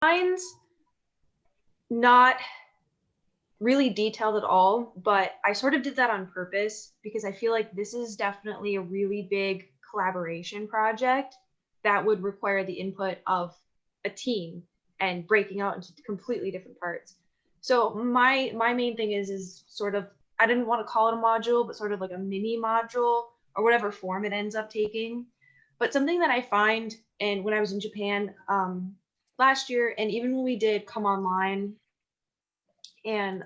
Mine's not really detailed at all, but I sort of did that on purpose because I feel like this is definitely a really big collaboration project that would require the input of a team and breaking out into completely different parts. So my main thing is sort of, I didn't want to call it a module, but sort of like a mini module or whatever form it ends up taking. But something that I find, and when I was in Japan last year, and even when we did come online and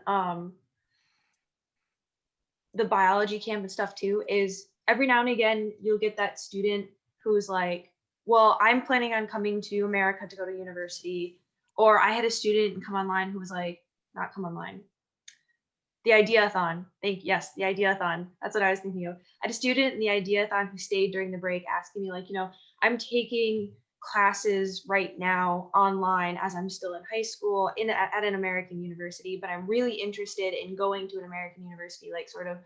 the biology camp and stuff too, is every now and again you'll get that student who's like, well, I'm planning on coming to America to go to university. Or I had a student come online who was like, not come online, the ideathon. Yes, the ideathon. That's what I was thinking of. I had a student in the ideathon who stayed during the break asking me, like, I'm taking classes right now online as I'm still in high school at an American university, but I'm really interested in going to an American university, like sort of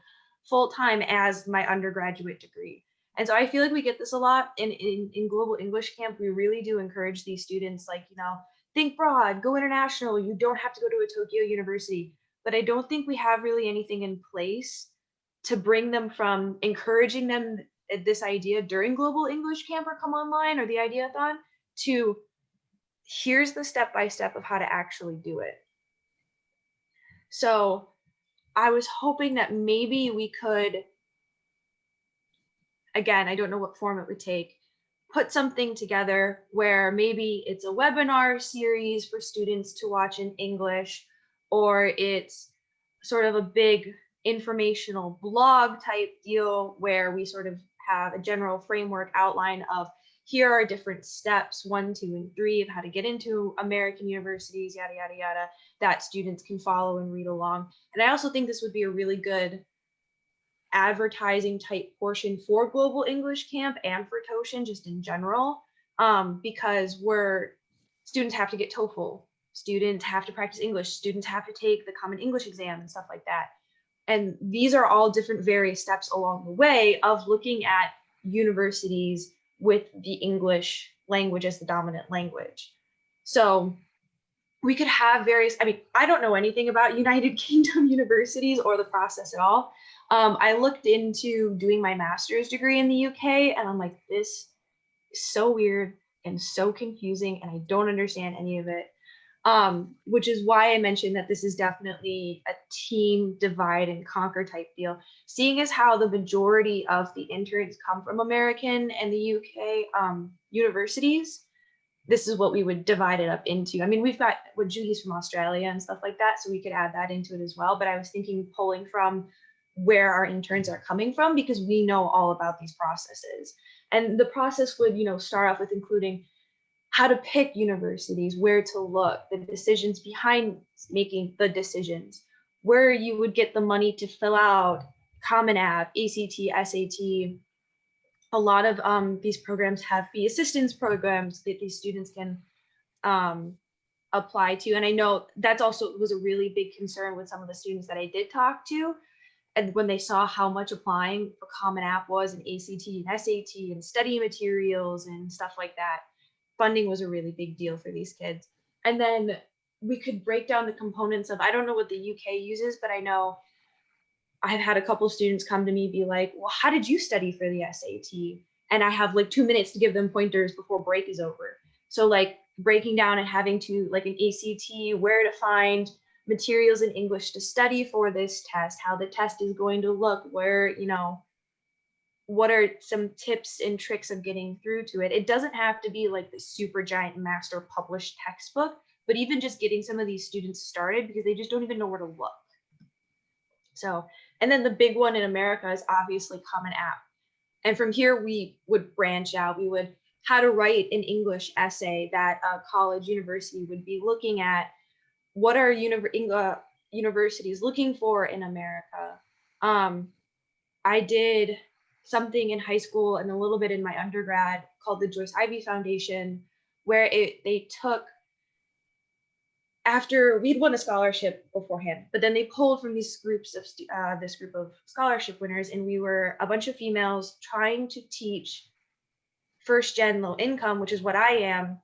full time as my undergraduate degree. And so I feel like we get this a lot in Global English Camp. We really do encourage these students, like, think broad, go international. You don't have to go to a Tokyo university, but I don't think we have really anything in place to bring them from encouraging them this idea during Global English Camp or Come Online or the Ideathon to here's the step-by-step of how to actually do it. So I was hoping that maybe we could, again, I don't know what form it would take, put something together where maybe it's a webinar series for students to watch in English, or it's sort of a big informational blog type deal where we sort of have a general framework outline of here are different steps 1, 2, and 3 of how to get into American universities, yada, yada, yada, that students can follow and read along. And I also think this would be a really good advertising type portion for Global English Camp and for Toshin just in general, because students have to get TOEFL, students have to practice English, students have to take the Common English exam and stuff like that. And these are all different various steps along the way of looking at universities with the English language as the dominant language. So we could have various, I don't know anything about United Kingdom universities or the process at all. I looked into doing my master's degree in the UK and I'm like, this is so weird and so confusing and I don't understand any of it. Which is why I mentioned that this is definitely a team divide and conquer type deal. Seeing as how the majority of the interns come from American and the UK universities, this is what we would divide it up into. I mean, we've got Judy's from Australia and stuff like that, so we could add that into it as well. But I was thinking pulling from where our interns are coming from because we know all about these processes. And the process would, start off with including how to pick universities, where to look, the decisions behind making the decisions, where you would get the money to fill out Common App, ACT, SAT. A lot of these programs have fee assistance programs that these students can apply to. And I know that's also was a really big concern with some of the students that I did talk to. And when they saw how much applying for Common App was and ACT and SAT and study materials and stuff like that, funding was a really big deal for these kids. And then we could break down the components of, I don't know what the UK uses, but I know I've had a couple students come to me be like, well, how did you study for the SAT? And I have like 2 minutes to give them pointers before break is over. So like breaking down and having to like an ACT, where to find materials in English to study for this test, how the test is going to look, where, what are some tips and tricks of getting through to it. It doesn't have to be like the super giant master published textbook, but even just getting some of these students started because they just don't even know where to look. So, and then the big one in America is obviously Common App. And from here, we would branch out. We would how to write an English essay that a college university would be looking at. What are universities looking for in America? I did something in high school and a little bit in my undergrad called the Joyce Ivy Foundation, where they took, after we'd won a scholarship beforehand, but then they pulled from these groups of this group of scholarship winners, and we were a bunch of females trying to teach first gen low income, which is what I am,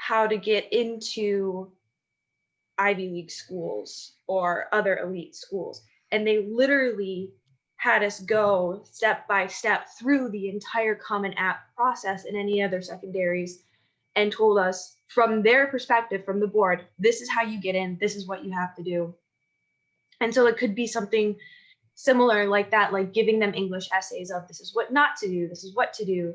how to get into Ivy League schools or other elite schools. And they literally had us go step by step through the entire Common App process in any other secondaries and told us from their perspective, from the board, this is how you get in, this is what you have to do. And so it could be something similar like that, like giving them English essays of this is what not to do, this is what to do.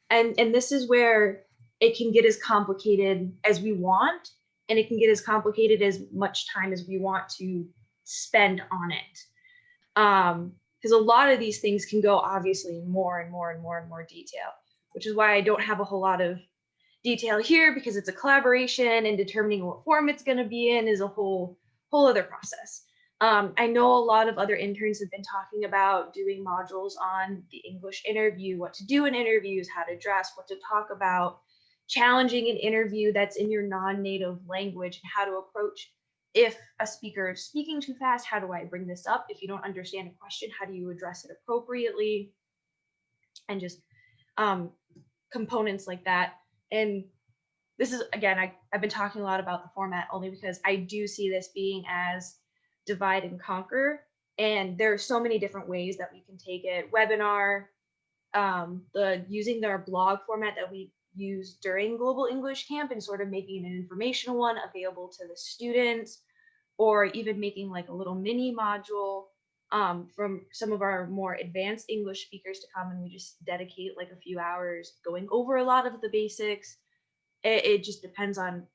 And this is where it can get as complicated as we want, and it can get as complicated as much time as we want to spend on it. Because a lot of these things can go obviously more and more and more and more detail, which is why I don't have a whole lot of detail here, because it's a collaboration and determining what form it's going to be in is a whole other process. I know a lot of other interns have been talking about doing modules on the English interview, what to do in interviews, how to dress, what to talk about, challenging an interview that's in your non-native language, and how to approach if a speaker is speaking too fast, how do I bring this up? If you don't understand a question, how do you address it appropriately? And just components like that. And this is, again, I've been talking a lot about the format only because I do see this being as divide and conquer. And there are so many different ways that we can take it. Webinar, using their blog format that we used during Global English Camp and sort of making an informational one available to the students, or even making like a little mini module from some of our more advanced English speakers to come, and we just dedicate like a few hours going over a lot of the basics. It just depends on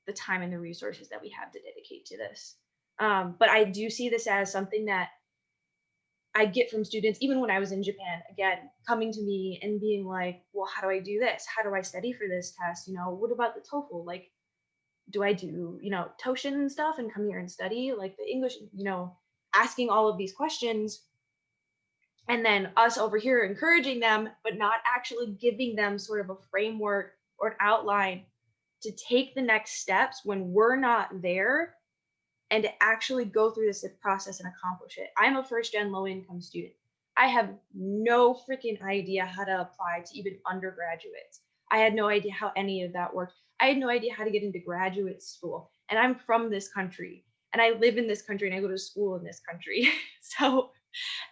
the time and the resources that we have to dedicate to this. But I do see this as something that I get from students, even when I was in Japan, again, coming to me and being like, well, how do I do this? How do I study for this test? You know, what about the TOEFL? Like, do I do, you know, Toshin and stuff and come here and study like the English, you know, asking all of these questions, and then us over here encouraging them, but not actually giving them sort of a framework or an outline to take the next steps when we're not there, and to actually go through this process and accomplish it. I'm a first gen low income student. I have no freaking idea how to apply to even undergraduates. I had no idea how any of that worked. I had no idea how to get into graduate school. And I'm from this country, and I live in this country, and I go to school in this country. So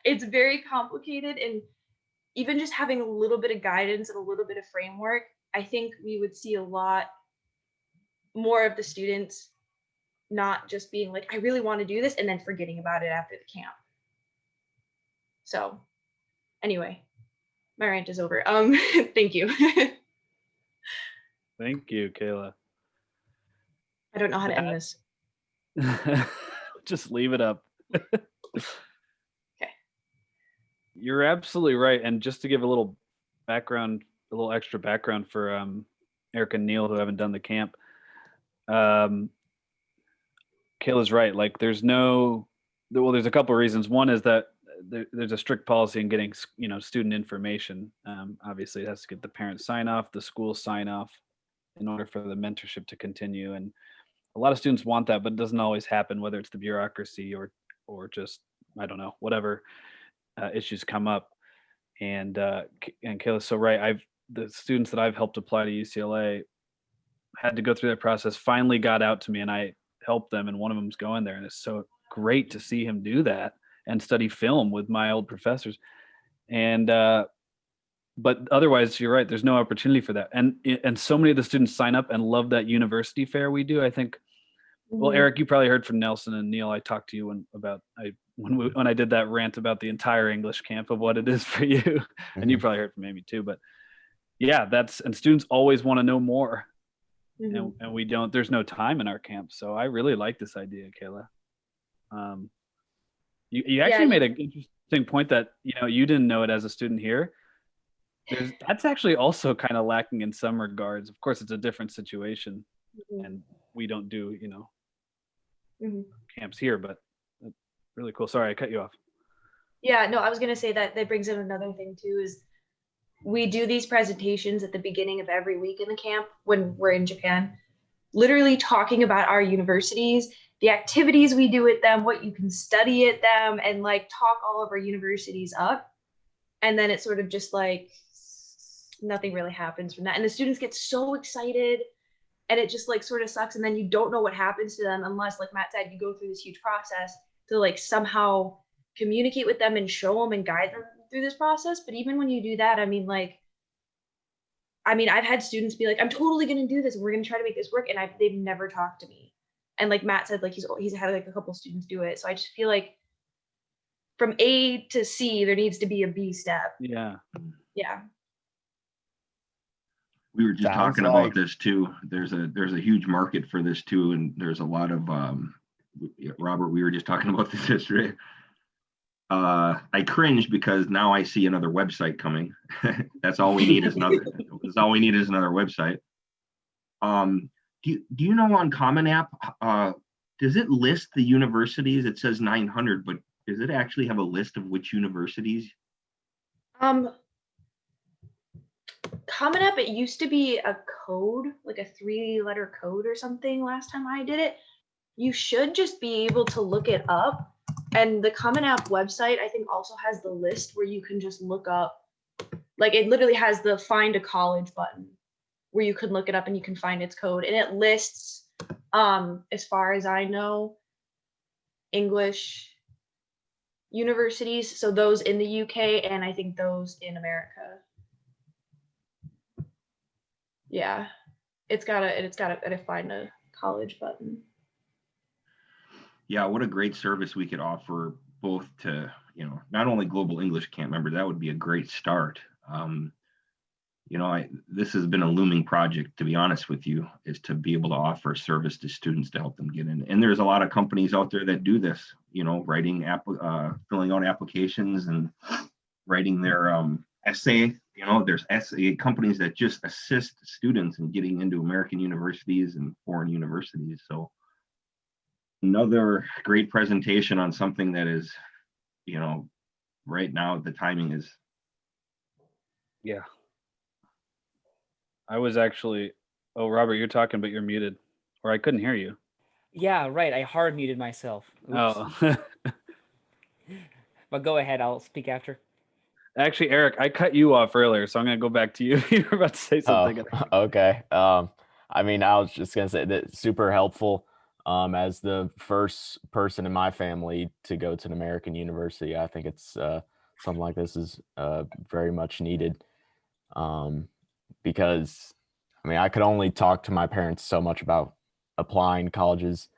it's very complicated. And even just having a little bit of guidance and a little bit of framework, I think we would see a lot more of the students not just being like, I really want to do this, and then forgetting about it after the camp. So anyway, my rant is over. Thank you. Thank you, Kayla. I don't know how to end this. Just leave it up. Okay. You're absolutely right. And just to give a little background, a little extra background for Eric and Neil, who haven't done the camp. Kayla's right. Like, there's a couple of reasons. One is that there's a strict policy in getting, you know, student information. Obviously, it has to get the parents sign off, the school sign off, in order for the mentorship to continue. And a lot of students want that, but it doesn't always happen, whether it's the bureaucracy or just, I don't know, whatever issues come up. And Kayla's so right. The students that I've helped apply to UCLA had to go through that process, finally got out to me, and I helped them, and one of them's going there, and it's so great to see him do that and study film with my old professors. And but otherwise, you're right, there's no opportunity for that. And so many of the students sign up and love that university fair we do. I think, well, Eric, you probably heard from Nelson, and Neil, I talked to you when I did that rant about the entire English camp of what it is for you. And you probably heard from Amy too. But yeah, and students always want to know more. And we don't, there's no time in our camp. So I really like this idea, Kayla. You actually made an interesting point that, you know, you didn't know it as a student here. That's actually also kind of lacking in some regards. Of course, it's a different situation, and we don't do, you know, camps here, but really cool. Sorry, I cut you off. Yeah, no, I was going to say that brings in another thing too, is we do these presentations at the beginning of every week in the camp when we're in Japan, literally talking about our universities, the activities we do at them, what you can study at them, and like talk all of our universities up. And then it's sort of just like nothing really happens from that. And the students get so excited. and it just like sort of sucks. And then you don't know what happens to them unless, like Matt said, you go through this huge process to like somehow communicate with them and show them and guide them through this process. But even when you do that, I've had students be like, I'm totally going to do this and we're going to try to make this work. And they've never talked to me. And like Matt said, like he's had like a couple students do it. So I just feel like from A to C, there needs to be a B step. Yeah. Yeah. We were just Sounds talking like- about this too. There's a huge market for this too, and there's a lot of Robert, we were just talking about this yesterday. I cringe because now I see another website coming. That's all we need is another. That's all we need is another website. Do you know on Common App, does it list the universities? It says 900, but does it actually have a list of which universities? Common App, it used to be a code, like a 3-letter code or something last time I did it. You should just be able to look it up. And the Common App website, I think, also has the list where you can just look up, like it literally has the find a college button where you can look it up and you can find its code. And it lists, as far as I know, English universities. So those in the UK and I think those in America. Yeah, it's got a find a college button. Yeah, what a great service we could offer both to, not only Global English Camp members, that would be a great start. This has been a looming project, to be honest with you, is to be able to offer service to students to help them get in. And there's a lot of companies out there that do this, filling out applications and writing their essay. There's essay companies that just assist students in getting into American universities and foreign universities. So another great presentation on something that is, right now the timing is. Yeah. I was actually, oh, Robert, you're talking, but you're muted, or I couldn't hear you. Yeah, right. I hard muted myself. Oops. Oh, But go ahead. I'll speak after. actually, Eric, I cut you off earlier, so I'm going to go back to you. You were about to say something. Okay. I was just gonna say that super helpful. As the first person in my family to go to an American university, I think it's something like this is very much needed. Because I could only talk to my parents so much about applying colleges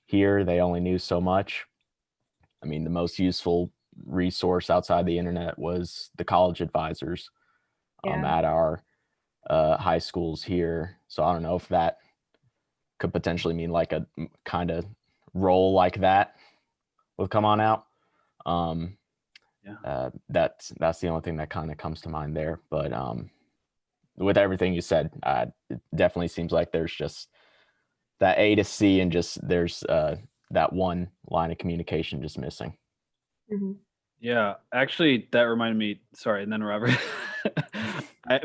here. They only knew so much. The most useful resource outside the internet was the college advisors at our high schools here. So I don't know if that could potentially mean like a kind of role like that will come on out. That's the only thing that kind of comes to mind there. But with everything you said, it definitely seems like there's just that A to C and just there's that one line of communication just missing. Mm-hmm. Yeah, actually, that reminded me. Sorry, and then Robert.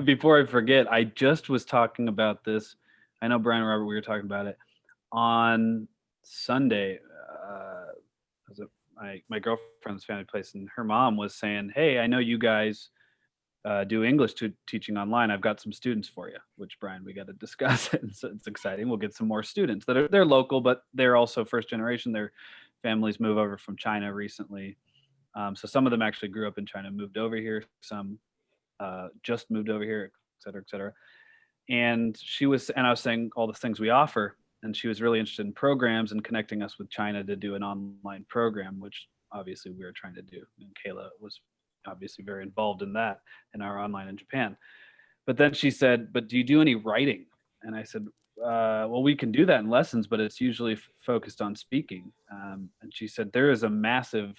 Before I forget, I just was talking about this. I know Brian and Robert, we were talking about it on Sunday. Was it my girlfriend's family place, and her mom was saying, "Hey, I know you guys do English teaching online. I've got some students for you." Which, Brian, we got to discuss it. So it's exciting. We'll get some more students they're local, but they're also first generation. Their families move over from China recently. So some of them actually grew up in China, moved over here. Some just moved over here, et cetera, et cetera. And I was saying all the things we offer, and she was really interested in programs and connecting us with China to do an online program, which obviously we were trying to do. And Kayla was obviously very involved in that in our online in Japan. But then she said, "But do you do any writing?" And I said, well, we can do that in lessons, but it's usually focused on speaking. And she said, there is a massive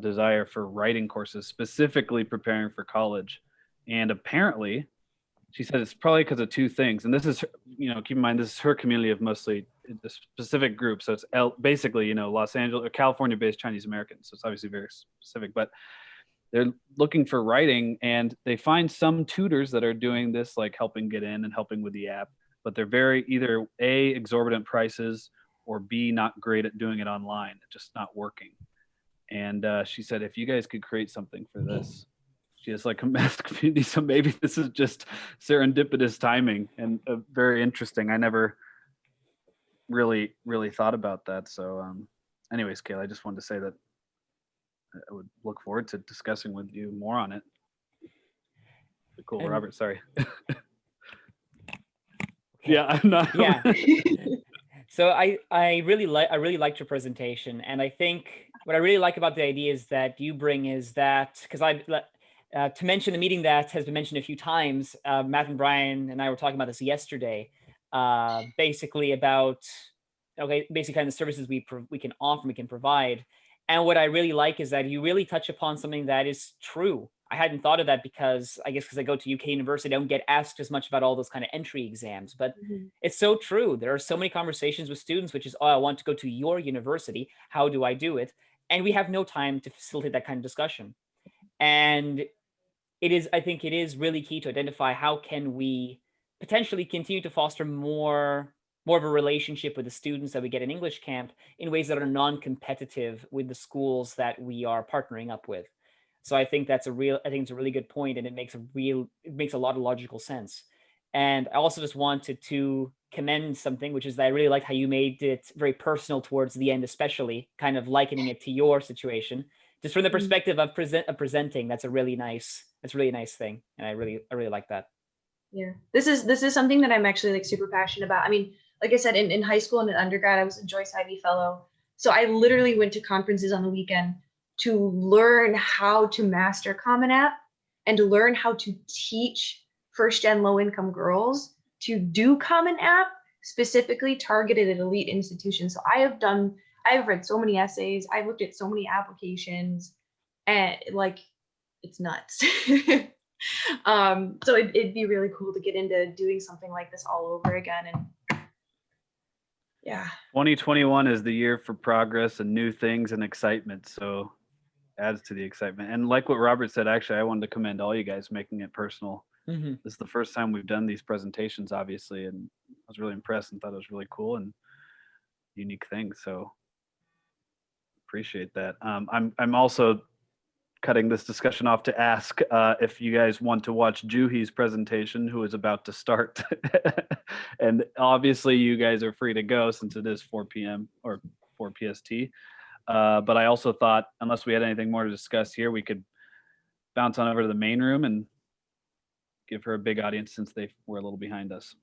desire for writing courses, specifically preparing for college. And apparently, she said it's probably because of two things. And this is, keep in mind, this is her community of mostly the specific group. So it's basically, Los Angeles or California-based Chinese Americans. So it's obviously very specific, but they're looking for writing, and they find some tutors that are doing this, like helping get in and helping with the app, but they're very either A, exorbitant prices, or B, not great at doing it online, just not working. And she said, if you guys could create something for this, she has like a math community. So maybe this is just serendipitous timing and very interesting. I never really thought about that. So anyways, Kayla, I just wanted to say that I would look forward to discussing with you more on it. Cool. And- Robert, sorry. Okay. Yeah, I'm not. Yeah. So I really liked your presentation, and I think what I really like about the ideas that you bring is that, because to mention the meeting that has been mentioned a few times, Matt and Brian and I were talking about this yesterday, basically about basically kind of the services we can offer, we can provide. And what I really like is that you really touch upon something that is true. I hadn't thought of that because I go to UK University, I don't get asked as much about all those kind of entry exams, but it's so true. There are so many conversations with students, which is, oh, I want to go to your university. How do I do it? And we have no time to facilitate that kind of discussion. And I think it is really key to identify how can we potentially continue to foster more of a relationship with the students that we get in English camp in ways that are non-competitive with the schools that we are partnering up with. So I think it's a really good point, and it makes a lot of logical sense. And I also just wanted to commend something, which is that I really liked how you made it very personal towards the end, especially kind of likening it to your situation, just from the perspective of presenting. That's a really nice thing, and I really like that. Yeah, this is something that I'm actually like super passionate about. I mean, like I said, in high school and in undergrad, I was a Joyce Ivy Fellow. So I literally went to conferences on the weekend to learn how to master Common App and to learn how to teach first-gen low-income girls to do Common App, specifically targeted at elite institutions. So I've read so many essays, I've looked at so many applications, and like, it's nuts. So it'd be really cool to get into doing something like this all over again. And yeah. 2021 is the year for progress and new things and excitement. So adds to the excitement. And like what Robert said, actually, I wanted to commend all you guys making it personal. This is the first time we've done these presentations, obviously, and I was really impressed and thought it was really cool and unique thing. So appreciate that. I'm also cutting this discussion off to ask if you guys want to watch Juhi's presentation, who is about to start. And obviously you guys are free to go since it is 4 p.m. or 4 PST. But I also thought, unless we had anything more to discuss here, we could bounce on over to the main room and give her a big audience since they were a little behind us.